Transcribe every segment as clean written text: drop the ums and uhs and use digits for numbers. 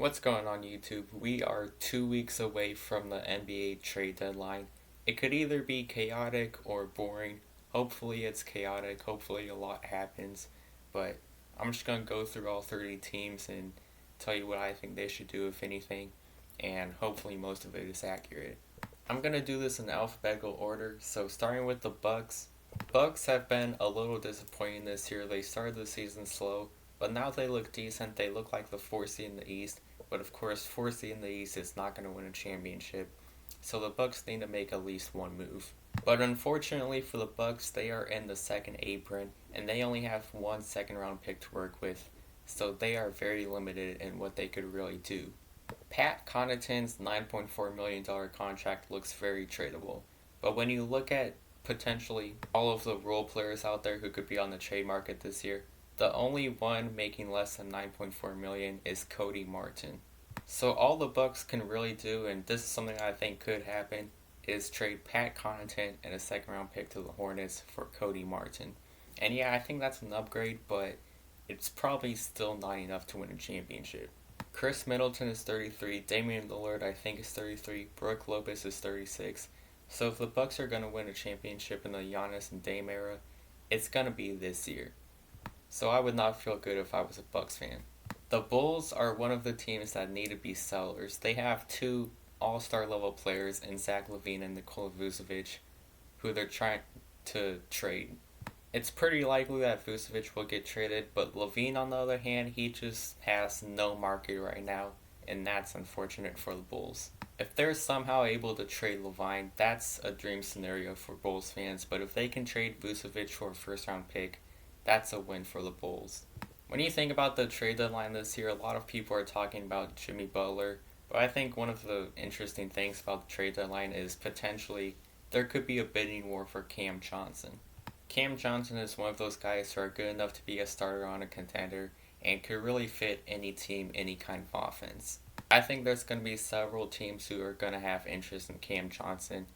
What's going on YouTube? We are 2 weeks away from the NBA trade deadline. It could either be chaotic or boring. Hopefully it's chaotic, hopefully a lot happens, but I'm just going to go through all 30 teams and tell you what I think they should do if anything, and hopefully most of it is accurate. I'm going to do this in alphabetical order, so starting with the Bucks. Bucks have been a little disappointing this year. They started the season slow, but now they look decent. They look like the 4th seed in the East. But of course, 4th seed in the East is not going to win a championship, so the Bucks need to make at least one move. But unfortunately for the Bucks, they are in the second apron, and they only have one second-round pick to work with, so they are very limited in what they could really do. Pat Connaughton's $9.4 million contract looks very tradable, but when you look at potentially all of the role players out there who could be on the trade market this year, the only one making less than 9.4 million is Cody Martin. So all the Bucks can really do, and this is something I think could happen, is trade Pat Connaughton and a second round pick to the Hornets for Cody Martin. And yeah, I think that's an upgrade, but it's probably still not enough to win a championship. Chris Middleton is 33, Damian Lillard I think is 33, Brook Lopez is 36. So if the Bucks are going to win a championship in the Giannis and Dame era, it's going to be this year. So I would not feel good if I was a Bucks fan. The Bulls are one of the teams that need to be sellers. They have two all-star level players in Zach LaVine and Nikola Vucevic, who they're trying to trade. It's pretty likely that Vucevic will get traded, but LaVine on the other hand, he just has no market right now, and that's unfortunate for the Bulls. If they're somehow able to trade LaVine, that's a dream scenario for Bulls fans, but if they can trade Vucevic for a first round pick, that's a win for the Bulls. When you think about the trade deadline this year, a lot of people are talking about Jimmy Butler, but I think one of the interesting things about the trade deadline is potentially there could be a bidding war for Cam Johnson. Cam Johnson is one of those guys who are good enough to be a starter on a contender and could really fit any team, any kind of offense. I think there's going to be several teams who are going to have interest in Cam Johnson,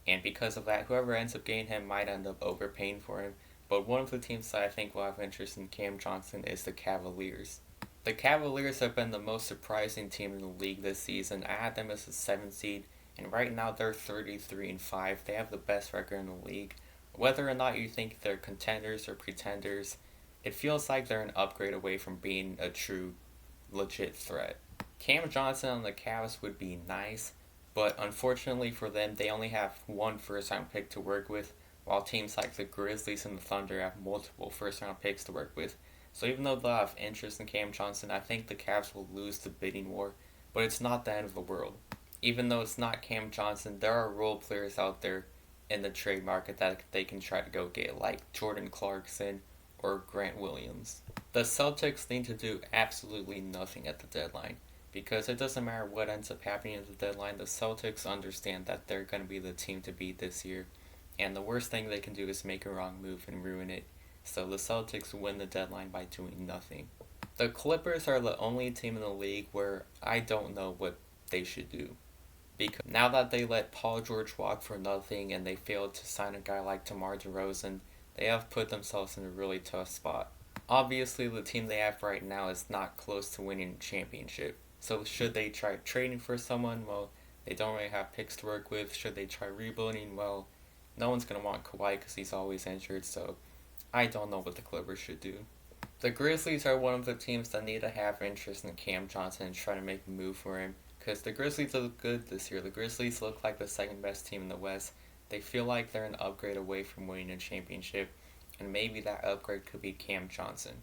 and because of that, whoever ends up getting him might end up overpaying for him. But one of the teams that I think will have interest in Cam Johnson is the Cavaliers. The Cavaliers have been the most surprising team in the league this season. I had them as a 7th seed, and right now they're 33-5. They have the best record in the league. Whether or not you think they're contenders or pretenders, it feels like they're an upgrade away from being a true, legit threat. Cam Johnson on the Cavs would be nice, but unfortunately for them, they only have one first-round pick to work with, while teams like the Grizzlies and the Thunder have multiple first-round picks to work with. So even though they'll have interest in Cam Johnson, I think the Cavs will lose the bidding war, but it's not the end of the world. Even though it's not Cam Johnson, there are role players out there in the trade market that they can try to go get, like Jordan Clarkson or Grant Williams. The Celtics need to do absolutely nothing at the deadline, because it doesn't matter what ends up happening at the deadline, the Celtics understand that they're going to be the team to beat this year, and the worst thing they can do is make a wrong move and ruin it. So the Celtics win the deadline by doing nothing. The Clippers are the only team in the league where I don't know what they should do. Because now that they let Paul George walk for nothing and they failed to sign a guy like DeMar DeRozan, they have put themselves in a really tough spot. Obviously, the team they have right now is not close to winning a championship. So should they try trading for someone? Well, they don't really have picks to work with. Should they try rebuilding? Well, no one's going to want Kawhi because he's always injured, so I don't know what the Clippers should do. The Grizzlies are one of the teams that need to have interest in Cam Johnson and try to make a move for him, because the Grizzlies look good this year. The Grizzlies look like the second best team in the West. They feel like they're an upgrade away from winning a championship, and maybe that upgrade could be Cam Johnson.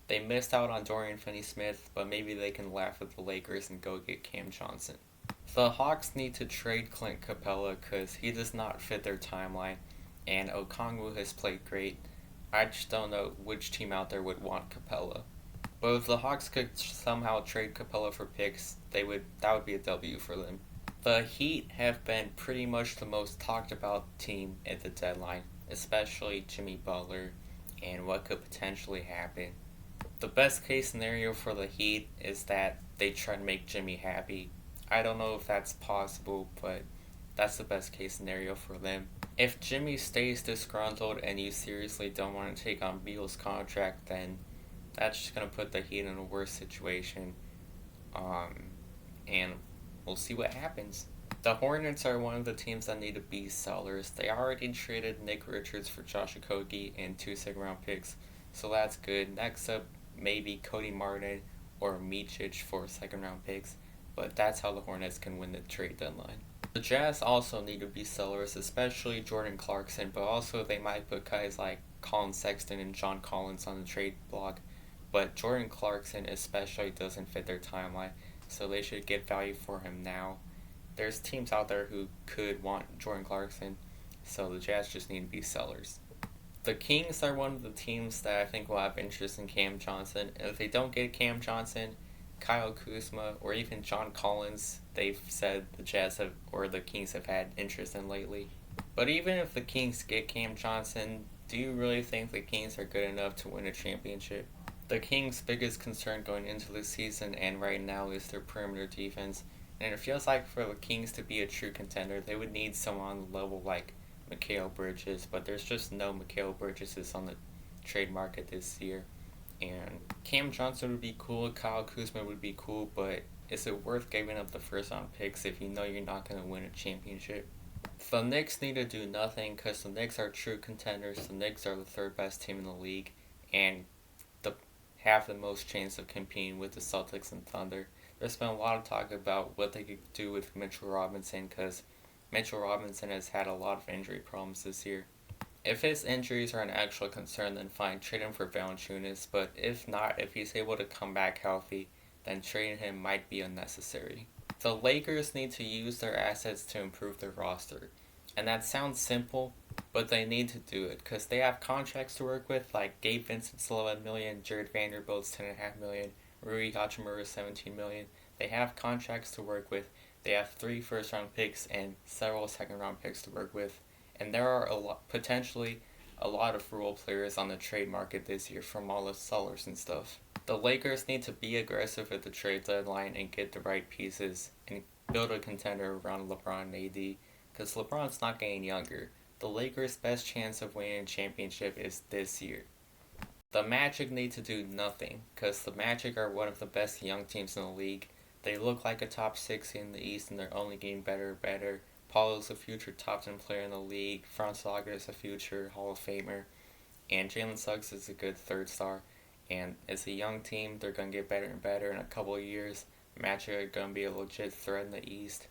They missed out on Dorian Finney-Smith, but maybe they can laugh at the Lakers and go get Cam Johnson. The Hawks need to trade Clint Capella because he does not fit their timeline, and Okongwu has played great. I just don't know which team out there would want Capella. But if the Hawks could somehow trade Capella for picks, that would be a W for them. The Heat have been pretty much the most talked about team at the deadline, especially Jimmy Butler and what could potentially happen. The best case scenario for the Heat is that they try to make Jimmy happy. I don't know if that's possible, but that's the best case scenario for them. If Jimmy stays disgruntled and you seriously don't want to take on Beal's contract, then that's just going to put the Heat in a worse situation. and we'll see what happens. The Hornets are one of the teams that need to be sellers. They already traded Nick Richards for Josh Okogie and 2 second-round picks, so that's good. Next up, maybe Cody Martin or Micic for second-round picks, but that's how the Hornets can win the trade deadline. The Jazz also need to be sellers, especially Jordan Clarkson, but also they might put guys like Colin Sexton and John Collins on the trade block. But Jordan Clarkson especially doesn't fit their timeline, so they should get value for him now. There's teams out there who could want Jordan Clarkson, so the Jazz just need to be sellers. The Kings are one of the teams that I think will have interest in Cam Johnson. If they don't get Cam Johnson, Kyle Kuzma, or even John Collins, they've said the Jazz have or the Kings have had interest in lately. But even if the Kings get Cam Johnson, do you really think the Kings are good enough to win a championship? The Kings' biggest concern going into the season and right now is their perimeter defense, and it feels like for the Kings to be a true contender, they would need someone on the level like Mikal Bridges, but there's just no Mikal Bridges on the trade market this year. And Cam Johnson would be cool, Kyle Kuzma would be cool, but is it worth giving up the first round picks if you know you're not going to win a championship? The Knicks need to do nothing because the Knicks are true contenders. The Knicks are the third best team in the league and have the most chance of competing with the Celtics and Thunder. There's been a lot of talk about what they could do with Mitchell Robinson because Mitchell Robinson has had a lot of injury problems this year. If his injuries are an actual concern, then fine, trade him for Valanciunas. But if not, if he's able to come back healthy, then trading him might be unnecessary. The Lakers need to use their assets to improve their roster. And that sounds simple, but they need to do it because they have contracts to work with, like Gabe Vincent's $11 million, Jared Vanderbilt's $10.5 million, Rui Hachimura's $17 million. They have contracts to work with. They have 3 first-round picks and several second-round picks to work with. And there are potentially a lot of role players on the trade market this year from all the sellers and stuff. The Lakers need to be aggressive at the trade deadline and get the right pieces and build a contender around LeBron and AD because LeBron's not getting younger. The Lakers' best chance of winning a championship is this year. The Magic need to do nothing because the Magic are one of the best young teams in the league. They look like a top 6 in the East and they're only getting better and better. Paulo's a future top 10 player in the league. Franz Wagner is a future Hall of Famer. And Jalen Suggs is a good third star. And as a young team, they're going to get better and better in a couple of years. Magic are going to be a legit threat in the East.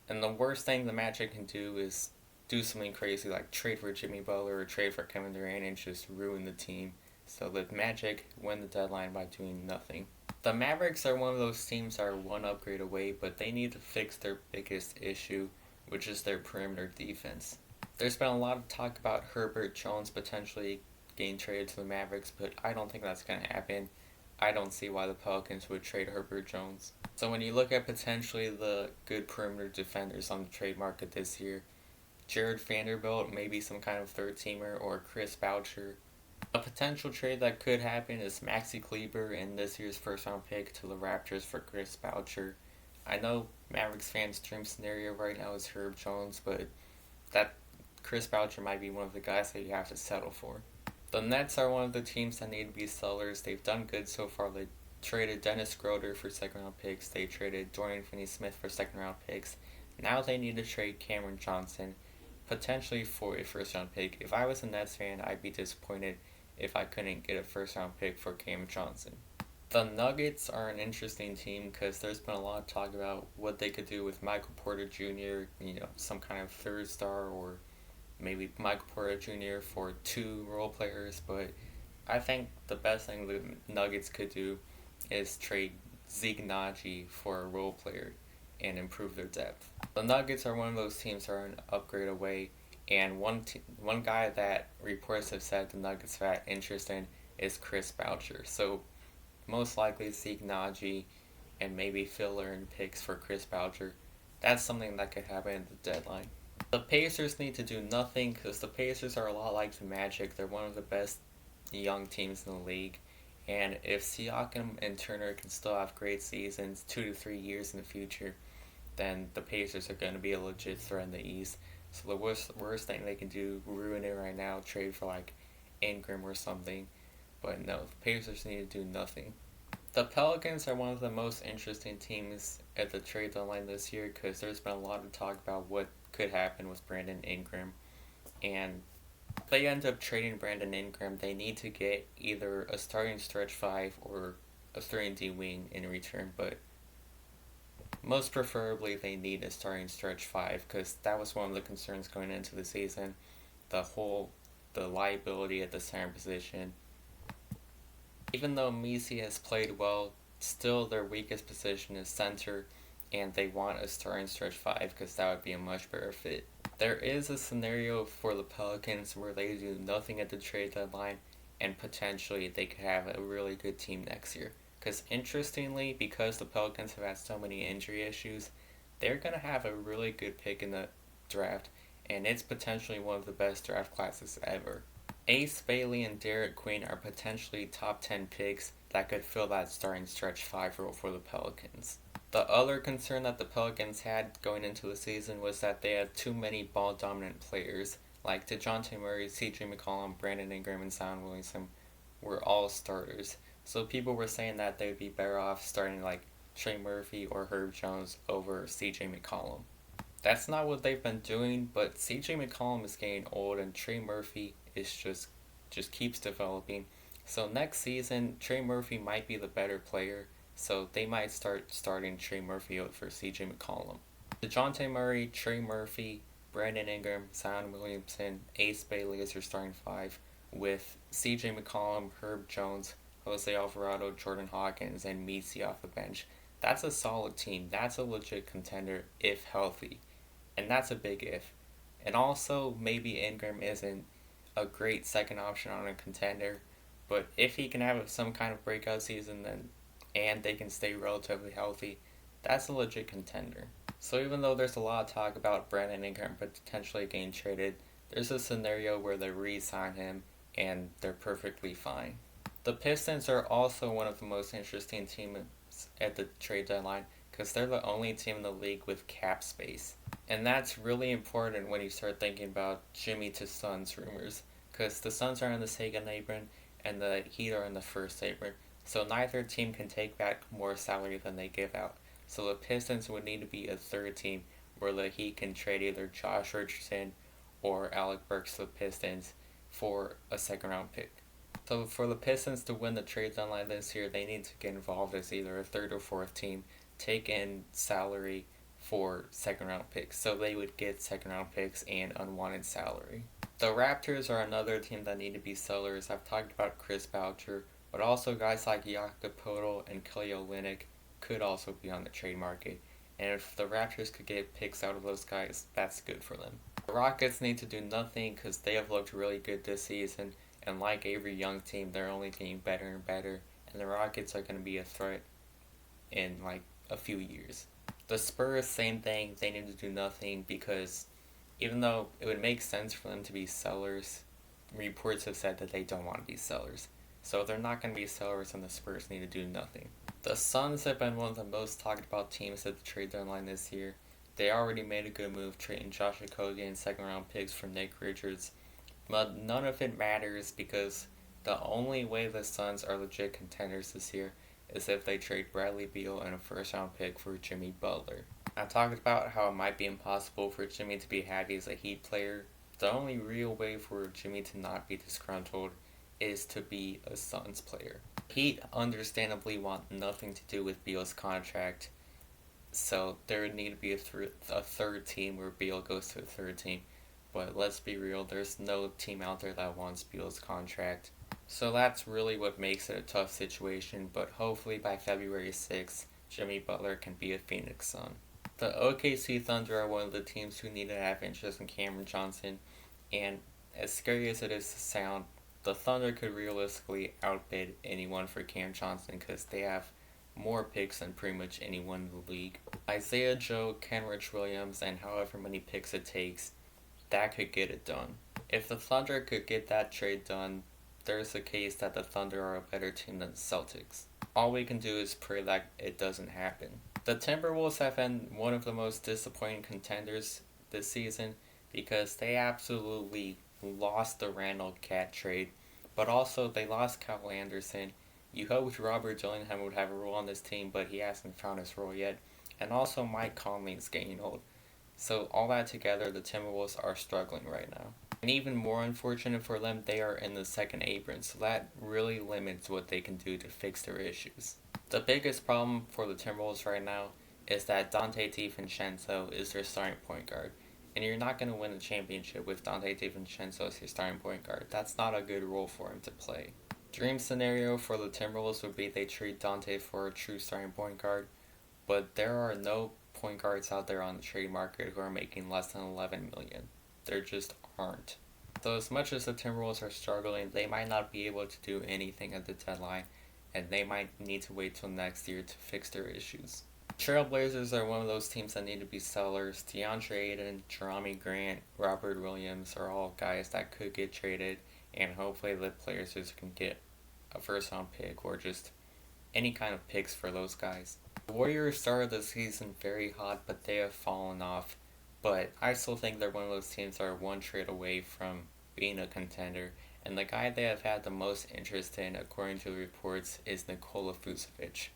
And the worst thing the Magic can do is do something crazy like trade for Jimmy Butler or trade for Kevin Durant and just ruin the team. So the Magic win the deadline by doing nothing. The Mavericks are one of those teams that are one upgrade away, but they need to fix their biggest issue, which is their perimeter defense. There's been a lot of talk about Herbert Jones potentially getting traded to the Mavericks, but I don't think that's going to happen. I don't see why the Pelicans would trade Herbert Jones. So when you look at potentially the good perimeter defenders on the trade market this year, Jared Vanderbilt, maybe some kind of third teamer, or Chris Boucher. A potential trade that could happen is Maxi Kleber and this year's first round pick to the Raptors for Chris Boucher. I know Mavericks fans' dream scenario right now is Herb Jones, but that Chris Boucher might be one of the guys that you have to settle for. The Nets are one of the teams that need to be sellers. They've done good so far. They traded Dennis Schroeder for second round picks. They traded Dorian Finney-Smith for second round picks. Now they need to trade Cameron Johnson, potentially for a first round pick. If I was a Nets fan, I'd be disappointed if I couldn't get a first round pick for Cam Johnson. The Nuggets are an interesting team because there's been a lot of talk about what they could do with Michael Porter Jr., some kind of third star, or maybe Michael Porter Jr. for 2 role players, but I think the best thing the Nuggets could do is trade Zeke Naji for a role player and improve their depth. The Nuggets are one of those teams that are an upgrade away, and one guy that reports have said the Nuggets have had interest in is Chris Boucher. So most likely Zeke Naji and maybe filler and picks for Chris Boucher. That's something that could happen at the deadline. The Pacers need to do nothing because the Pacers are a lot like the Magic. They're one of the best young teams in the league. And if Siakam and Turner can still have great seasons 2 to 3 years in the future, then the Pacers are going to be a legit threat in the East. So the worst thing they can do, ruin it right now, trade for like Ingram or something. But no, the Pacers need to do nothing. The Pelicans are one of the most interesting teams at the trade deadline this year because there's been a lot of talk about what could happen with Brandon Ingram. And if they end up trading Brandon Ingram, they need to get either a starting stretch five or a 3-and-D wing in return. But most preferably, they need a starting stretch five because that was one of the concerns going into the season. The liability at the center position. Even though Messi has played well, still their weakest position is center, and they want a starting stretch five because that would be a much better fit. There is a scenario for the Pelicans where they do nothing at the trade deadline, and potentially they could have a really good team next year. Because interestingly, because the Pelicans have had so many injury issues, they're going to have a really good pick in the draft, and it's potentially one of the best draft classes ever. Ace Bailey and Derek Queen are potentially top 10 picks that could fill that starting stretch 5 role for the Pelicans. The other concern that the Pelicans had going into the season was that they had too many ball dominant players, like DeJounte Murray, CJ McCollum, Brandon Ingram, and Zion Williamson were all starters. So people were saying that they would be better off starting like Trey Murphy or Herb Jones over CJ McCollum. That's not what they've been doing, but CJ McCollum is getting old and Trey Murphy is just keeps developing. So next season, Trey Murphy might be the better player, so they might start starting Trey Murphy over CJ McCollum. DeJounte Murray, Trey Murphy, Brandon Ingram, Zion Williamson, Ace Bailey is your starting five, with CJ McCollum, Herb Jones, Jose Alvarado, Jordan Hawkins, and Messi off the bench. That's a solid team. That's a legit contender if healthy. And that's a big if. And also, maybe Ingram isn't a great second option on a contender, but if he can have some kind of breakout season, then and they can stay relatively healthy, that's a legit contender. So even though there's a lot of talk about Brandon Ingram potentially getting traded, there's a scenario where they re-sign him and they're perfectly fine. The Pistons are also one of the most interesting teams at the trade deadline because they're the only team in the league with cap space. And that's really important when you start thinking about Jimmy to Suns rumors, because the Suns are in the second apron and the Heat are in the first apron, so neither team can take back more salary than they give out. So the Pistons would need to be a third team where the Heat can trade either Josh Richardson or Alec Burks to the Pistons for a second round pick. So for the Pistons to win the trade deadline this year, they need to get involved as either a third or fourth team, take in salary for second round picks. So they would get second round picks and unwanted salary. The Raptors are another team that need to be sellers. I've talked about Chris Boucher, but also guys like Jakob Poeltl and Kelly Olynyk could also be on the trade market. And if the Raptors could get picks out of those guys, that's good for them. The Rockets need to do nothing because they have looked really good this season. And like every young team, they're only getting better and better. And the Rockets are going to be a threat in like a few years. The Spurs, same thing. They need to do nothing because even though it would make sense for them to be sellers, reports have said that they don't want to be sellers. So they're not going to be sellers and the Spurs need to do nothing. The Suns have been one of the most talked about teams at the trade deadline this year. They already made a good move trading Josh Okogie and second round picks for Nick Richards. But none of it matters because the only way the Suns are legit contenders this year is if they trade Bradley Beal and a first round pick for Jimmy Butler. I talked about how it might be impossible for Jimmy to be happy as a Heat player. The only real way for Jimmy to not be disgruntled is to be a Suns player. Heat understandably want nothing to do with Beal's contract, so there would need to be a third team where Beal goes to a third team. But let's be real, there's no team out there that wants Beal's contract. So that's really what makes it a tough situation, but hopefully by February 6th, Jimmy Butler can be a Phoenix Sun. The OKC Thunder are one of the teams who need to have interest in Cameron Johnson, and as scary as it is to sound, the Thunder could realistically outbid anyone for Cam Johnson because they have more picks than pretty much anyone in the league. Isaiah Joe, Kenrich Williams, and however many picks it takes, that could get it done. If the Thunder could get that trade done, there's a case that the Thunder are a better team than the Celtics. All we can do is pray that it doesn't happen. The Timberwolves have been one of the most disappointing contenders this season because they absolutely lost the Randall Cat trade, but also they lost Kyle Anderson You hoped Robert Dillingham would have a role on this team, but he hasn't found his role yet. And also Mike Conley's getting old. So all that together, the Timberwolves are struggling right now. And even more unfortunate for them, they are in the second apron, so that really limits what they can do to fix their issues. The biggest problem for the Timberwolves right now is that Dante DiVincenzo is their starting point guard. And you're not going to win the championship with Dante DiVincenzo as your starting point guard. That's not a good role for him to play. Dream scenario for the Timberwolves would be they trade Dante for a true starting point guard, but there are no point guards out there on the trade market who are making less than 11 million. There just aren't. So as much as the Timberwolves are struggling, they might not be able to do anything at the deadline, and they might need to wait till next year to fix their issues. Trailblazers are one of those teams that need to be sellers. DeAndre Ayton, Jerami Grant, Robert Williams are all guys that could get traded, and hopefully the Blazers can get a first round pick or just any kind of picks for those guys. The Warriors started the season very hot, but they have fallen off. But I still think they're one of those teams that are one trade away from being a contender. And the guy they have had the most interest in, according to the reports, is Nikola Vucevic.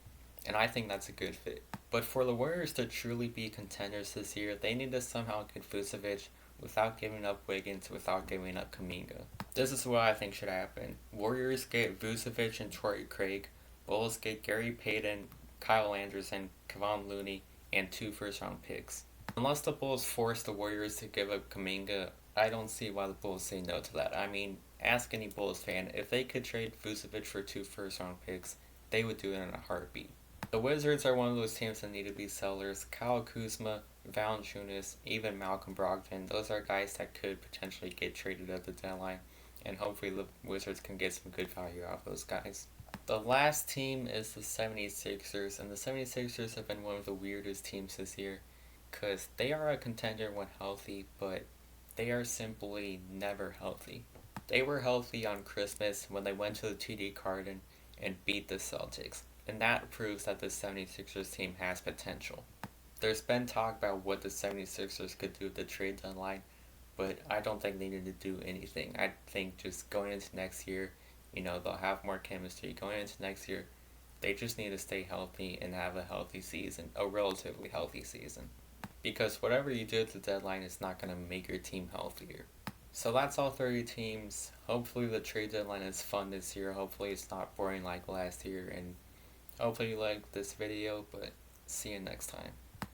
And I think that's a good fit. But for the Warriors to truly be contenders this year, they need to somehow get Vucevic without giving up Wiggins, without giving up Kuminga. This is what I think should happen. Warriors get Vucevic and Torrey Craig. Bulls get Gary Payton, Kyle Anderson, Kevon Looney, and 2 first-round picks. Unless the Bulls force the Warriors to give up Kuminga, I don't see why the Bulls say no to that. I mean, ask any Bulls fan, if they could trade Vucevic for 2 first-round picks, they would do it in a heartbeat. The Wizards are one of those teams that need to be sellers. Kyle Kuzma, Valanciunas, even Malcolm Brogdon, those are guys that could potentially get traded at the deadline, and hopefully the Wizards can get some good value out of those guys. The last team is the 76ers, and the 76ers have been one of the weirdest teams this year, because they are a contender when healthy, but they are simply never healthy. They were healthy on Christmas when they went to the TD Garden and beat the Celtics, and that proves that the 76ers team has potential. There's been talk about what the 76ers could do at the trade deadline, but I don't think they need to do anything. I think just going into next year, they'll have more chemistry. Going into next year, they just need to stay healthy and have a healthy season, a relatively healthy season. Because whatever you do at the deadline is not going to make your team healthier. So that's all 30 teams. Hopefully the trade deadline is fun this year. Hopefully it's not boring like last year. And hopefully you liked this video, but see you next time.